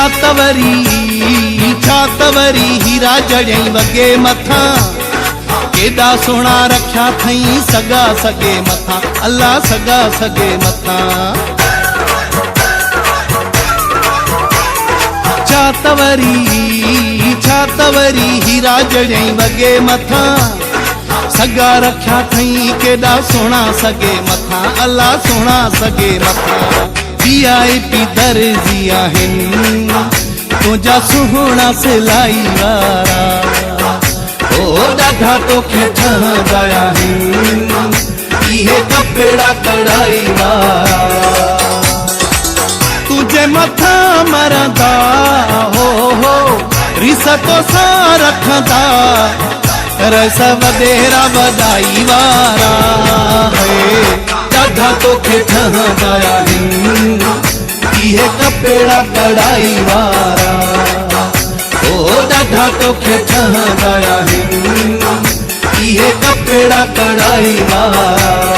छातवरी हीरा जड़ई वगे मथा केदा सोना रखा थई सगा सगे मथा अल्लाह सगा सगे मथा छातवरी हीरा जड़ई वगे मथा सगा रखा थई केदा सोना सगे मथा अल्लाह सोना सगे मथा VIP दर्जी आहिन तुझा सुहणा सिलाई वारा ओ ॾाढा तोखे ठहंदा आहिन इहे कपिड़ा कढ़ाई वारा तुझे मथा मरंदा हो रिस तो सा रखंदा रस वधेरा वधाई वारा ॾाढा तोखे ठहंदा आहिन इहे कपिड़ा कढ़ाई वारा ओ ॾाढा तोखे ठहंदा आहिन इहे कपिड़ा कढ़ाई वारा।